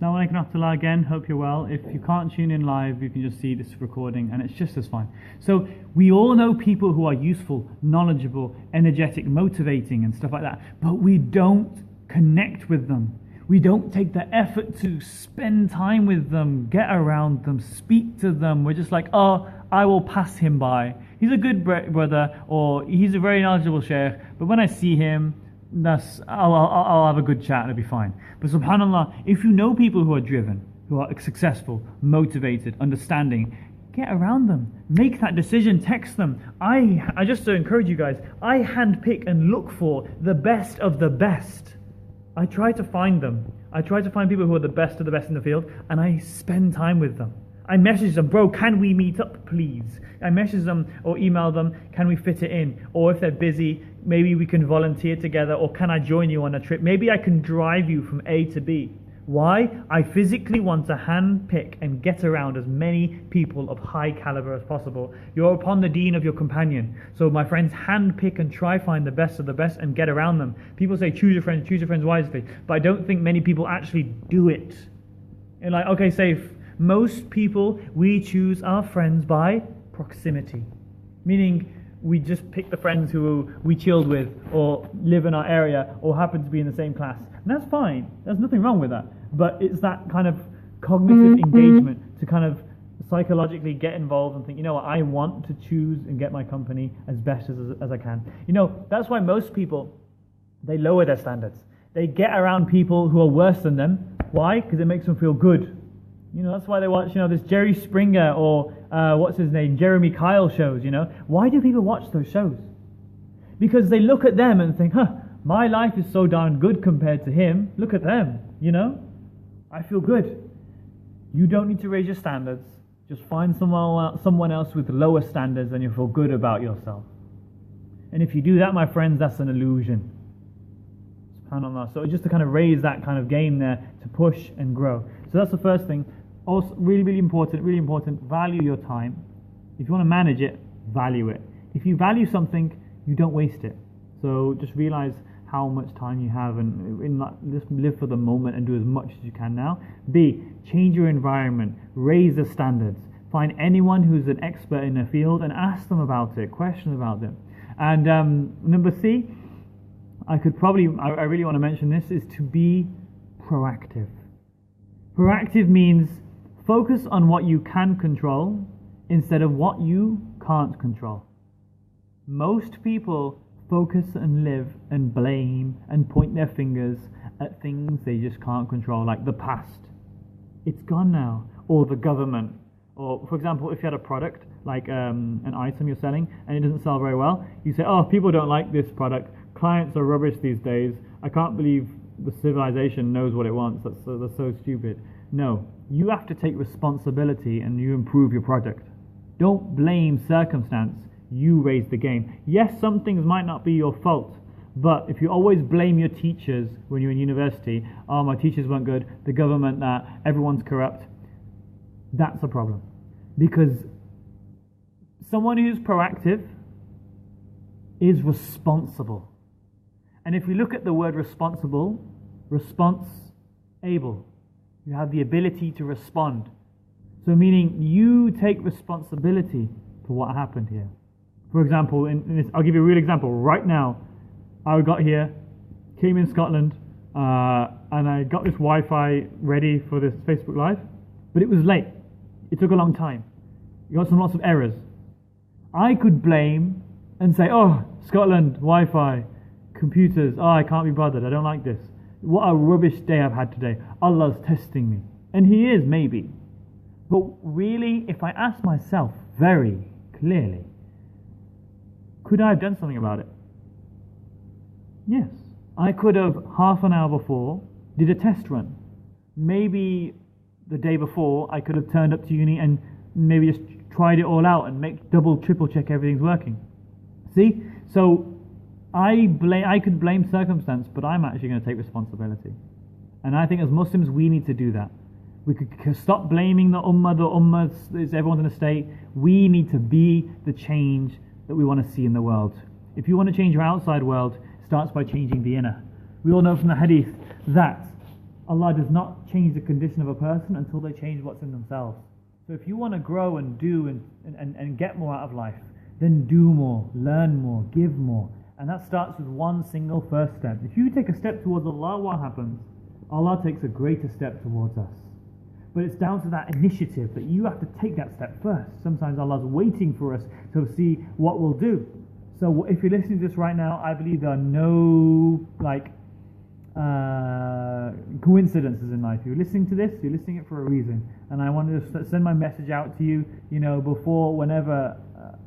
Assalamu alaikum rahmatullah again, hope you're well. If you can't tune in live, you can just see this recording and it's just as fine. So we all know people who are useful, knowledgeable, energetic, motivating and stuff like that, but we don't connect with them. We don't take the effort to spend time with them, get around them, speak to them. We're just like, oh, I will pass him by. He's a good brother, or he's a very knowledgeable sheikh, but when I see him, I'll have a good chat and it'll be fine. But subhanAllah, if you know people who are driven, who are successful, motivated, understanding, get around them. Make that decision, text them. I just to encourage you guys, I handpick and look for the best of the best. I try to find them. I try to find people who are the best of the best in the field, and I spend time with them. I message them, bro, can we meet up, please? I message them or email them, can we fit it in? Or if they're busy, maybe we can volunteer together, or can I join you on a trip? Maybe I can drive you from A to B. Why? I physically want to handpick and get around as many people of high caliber as possible. You're upon the deen of your companion. So my friends, handpick and try find the best of the best and get around them. People say choose your friends wisely, but I don't think many people actually do it. And like, okay, safe. Most people, we choose our friends by proximity. Meaning, we just pick the friends who we chilled with, or live in our area, or happen to be in the same class. And that's fine. There's nothing wrong with that. But it's that kind of cognitive engagement to kind of psychologically get involved and think, you know what, I want to choose and get my company as best as I can. You know, that's why most people, they lower their standards. They get around people who are worse than them. Why? Because it makes them feel good. You know, that's why they watch, this Jerry Springer or what's his name, Jeremy Kyle shows, Why do people watch those shows? Because they look at them and think, my life is so darn good compared to him. Look at them, I feel good. You don't need to raise your standards. Just find someone else with lower standards and you'll feel good about yourself. And if you do that, my friends, that's an illusion. SubhanAllah. So just to kind of raise that kind of game there, to push and grow. So that's the first thing. Also, really important, value your time. If you want to manage it, value it. If you value something, you don't waste it. So just realize how much time you have and just live for the moment and do as much as you can now. B, change your environment, raise the standards. Find anyone who's an expert in their field and ask them about it, question about them. And number C, I really want to mention this, is to be proactive. Proactive means focus on what you can control instead of what you can't control. Most people focus and live and blame and point their fingers at things they just can't control, like the past. It's gone now. Or the government. Or, for example, if you had a product, like an item you're selling, and it doesn't sell very well, you say, oh, people don't like this product. Clients are rubbish these days. I can't believe the civilization knows what it wants. That's so stupid. No, you have to take responsibility and you improve your product. Don't blame circumstance. You raise the game. Yes, some things might not be your fault, but if you always blame your teachers when you're in university, oh, my teachers weren't good, the government, that everyone's corrupt, that's a problem. Because someone who's proactive is responsible. And if we look at the word responsible, response-able. You have the ability to respond. So meaning you take responsibility for what happened here. For example, I'll give you a real example. Right now, I got here, came in Scotland, and I got this Wi-Fi ready for this Facebook Live, but it was late. It took a long time. You got lots of errors. I could blame and say, oh, Scotland, Wi-Fi, computers, oh, I can't be bothered, I don't like this. What a rubbish day I've had today. Allah's testing me. And He is, maybe. But really, if I ask myself very clearly, could I have done something about it? Yes. I could have, half an hour before, did a test run. Maybe the day before, I could have turned up to uni and maybe just tried it all out and triple check everything's working. See? So, I could blame circumstance, but I'm actually going to take responsibility. And I think as Muslims, we need to do that. We could stop blaming the ummah, everyone's in a state. We need to be the change that we want to see in the world. If you want to change your outside world, it starts by changing the inner. We all know from the hadith that Allah does not change the condition of a person until they change what's in themselves. So if you want to grow and do and get more out of life, then do more, learn more, give more. And that starts with one single first step. If you take a step towards Allah, what happens? Allah takes a greater step towards us. But it's down to that initiative that you have to take that step first. Sometimes Allah's waiting for us to see what we'll do. So if you're listening to this right now, I believe there are no coincidences in life. You're listening to this, you're listening it for a reason. And I wanted to send my message out to you, before whenever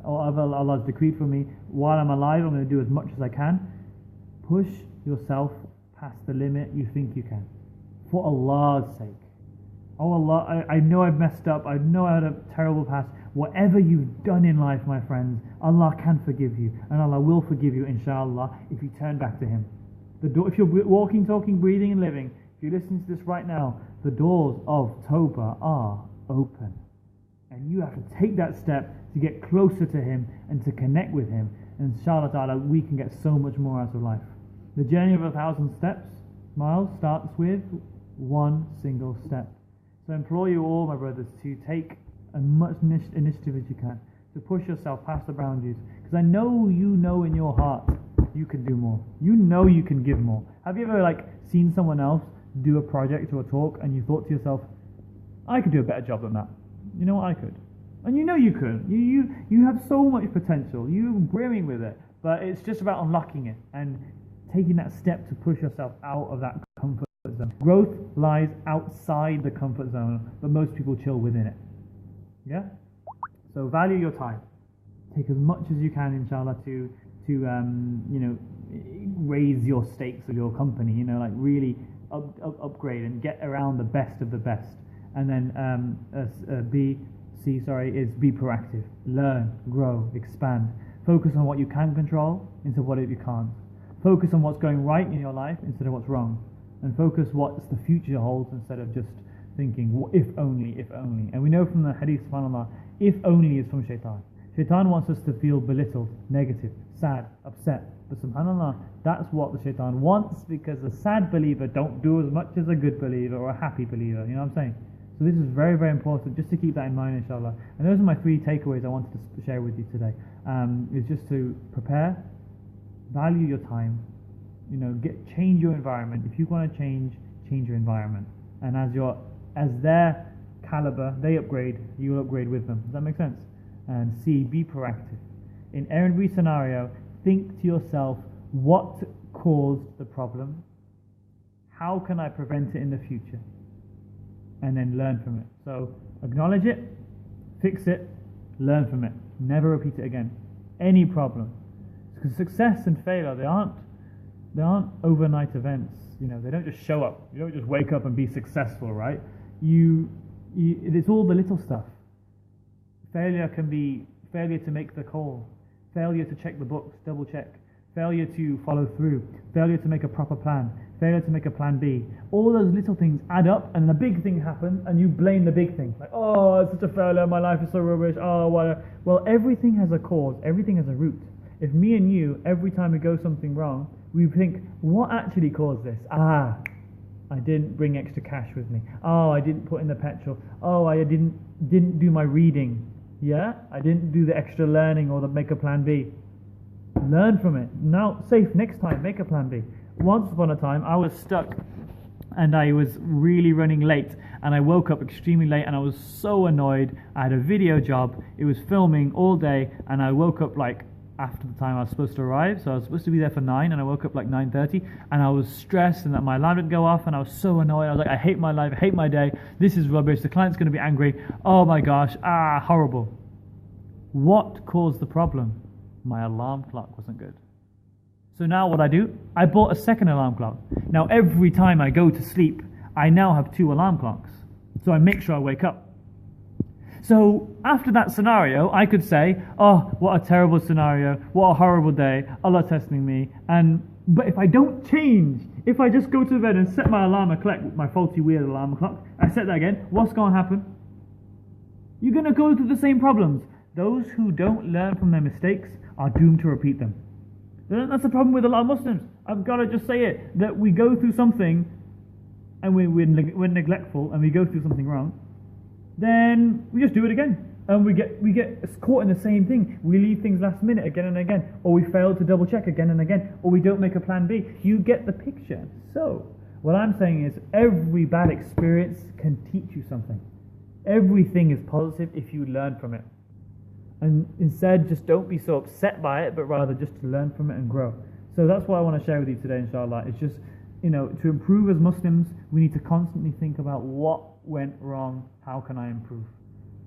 Allah's decreed for me, while I'm alive, I'm going to do as much as I can. Push yourself past the limit you think you can, for Allah's sake. Oh Allah, I know I've messed up, I know I had a terrible past. Whatever you've done in life, my friends, Allah can forgive you, and Allah will forgive you, inshallah, if you turn back to Him. If you're walking, talking, breathing and living, if you're listening to this right now, the doors of Tawbah are open. And you have to take that step to get closer to Him and to connect with Him. And inshallah ta'ala, we can get so much more out of life. The journey of 1,000 miles starts with one single step. So I implore you all, my brothers, to take as much initiative as you can, to push yourself past the boundaries. Because I know you know in your heart you can do more. You know you can give more. Have you ever seen someone else do a project or a talk and you thought to yourself, I could do a better job than that. You know what, I could. And you know you could. You have so much potential. You're brimming with it. But it's just about unlocking it and taking that step to push yourself out of that comfort zone. Growth lies outside the comfort zone, but most people chill within it. Yeah? So value your time. Take as much as you can, inshallah, to raise your stakes of your company, really upgrade and get around the best of the best. And then be proactive. Learn, grow, expand. Focus on what you can control instead of what you can't. Focus on what's going right in your life instead of what's wrong. And focus what the future holds instead of just thinking, if only, if only. And we know from the hadith, subhanAllah, if only is from shaitan. Shaitan wants us to feel belittled, negative, sad, upset. But subhanAllah, that's what the shaitan wants, because a sad believer don't do as much as a good believer or a happy believer. You know what I'm saying? So this is very, very important, just to keep that in mind, inshallah. And those are my 3 takeaways I wanted to share with you today. Is just to prepare, value your time, change your environment. If you want to change your environment. And as their caliber, they upgrade, you will upgrade with them. Does that make sense? And C, be proactive. In every scenario, think to yourself, what caused the problem? How can I prevent it in the future? And then learn from it. So acknowledge it, fix it, learn from it. Never repeat it again. Any problem. Because success and failure, they aren't overnight events. They don't just show up. You don't just wake up and be successful, right? It's all the little stuff. Failure can be failure to make the call, failure to check the books, double check, failure to follow through, failure to make a proper plan, failure to make a plan B. All those little things add up, and a big thing happens, and you blame the big thing. Like, oh, it's such a failure, my life is so rubbish, oh, what? Well, everything has a cause, everything has a root. If me and you, every time we go something wrong, we think, what actually caused this? I didn't bring extra cash with me. Oh, I didn't put in the petrol. Oh, I didn't do my reading. Yeah, I didn't do the extra learning or make a plan B. Learn from it. Now, safe, next time, make a plan B. Once upon a time, I was stuck and I was really running late, and I woke up extremely late and I was so annoyed. I had a video job. It was filming all day, and I woke up after the time I was supposed to arrive. So I was supposed to be there for 9, and I woke up 9:30, and I was stressed, and that my alarm didn't go off, and I was so annoyed. I was like, I hate my life, I hate my day, this is rubbish, the client's going to be angry, oh my gosh, horrible. What caused the problem? My alarm clock wasn't good. So now what I do, I bought a second alarm clock. Now every time I go to sleep, I now have 2 alarm clocks, so I make sure I wake up. So after that scenario, I could say, oh, what a terrible scenario, what a horrible day, Allah testing me. But if I don't change, if I just go to bed and set my alarm, I collect my faulty weird alarm clock, I set that again, what's going to happen? You're going to go through the same problems. Those who don't learn from their mistakes are doomed to repeat them. That's the problem with a lot of Muslims. I've got to just say it, that we go through something and we're neglectful and we go through something wrong, then we just do it again. And we get caught in the same thing. We leave things last minute again and again, or we fail to double check again and again, or we don't make a plan B. You get the picture. So what I'm saying is every bad experience can teach you something. Everything is positive if you learn from it. And instead, just don't be so upset by it, but rather just to learn from it and grow. So that's what I want to share with you today, inshallah. It's just, to improve as Muslims, we need to constantly think about what went wrong, how can I improve?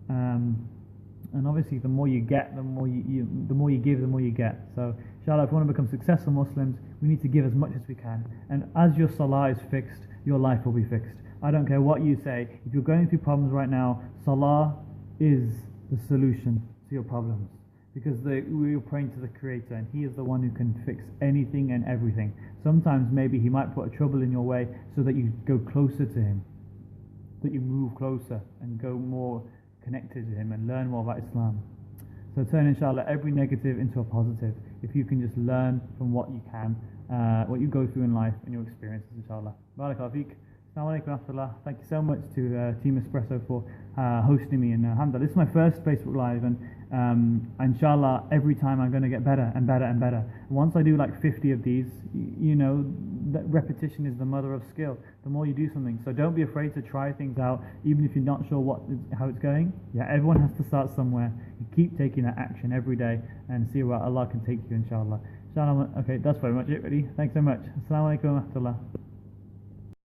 And obviously, the more you get, the more you give, the more you get. So, inshallah, if we want to become successful Muslims, we need to give as much as we can. And as your salah is fixed, your life will be fixed. I don't care what you say. If you're going through problems right now, salah is the solution to your problems. Because we're praying to the Creator, and He is the one who can fix anything and everything. Sometimes maybe He might put a trouble in your way so that you go closer to Him, that you move closer and go more connected to Him and learn more about Islam. So turn, inshallah, every negative into a positive. If you can just learn from what you can, what you go through in life and your experiences, inshallah. Barakallahu feek. Assalamu alaikum wa rahmatullah. Thank you so much to Team Espresso for hosting me. And alhamdulillah, this is my first Facebook Live, and inshallah, every time I'm going to get better and better and better. Once I do like 50 of these, that repetition is the mother of skill. The more you do something, so don't be afraid to try things out, even if you're not sure how it's going. Yeah, everyone has to start somewhere. You keep taking that action every day and see where Allah can take you, inshallah. Okay, that's very much it, really. Thanks so much. Assalamu alaikum wa rahmatullah.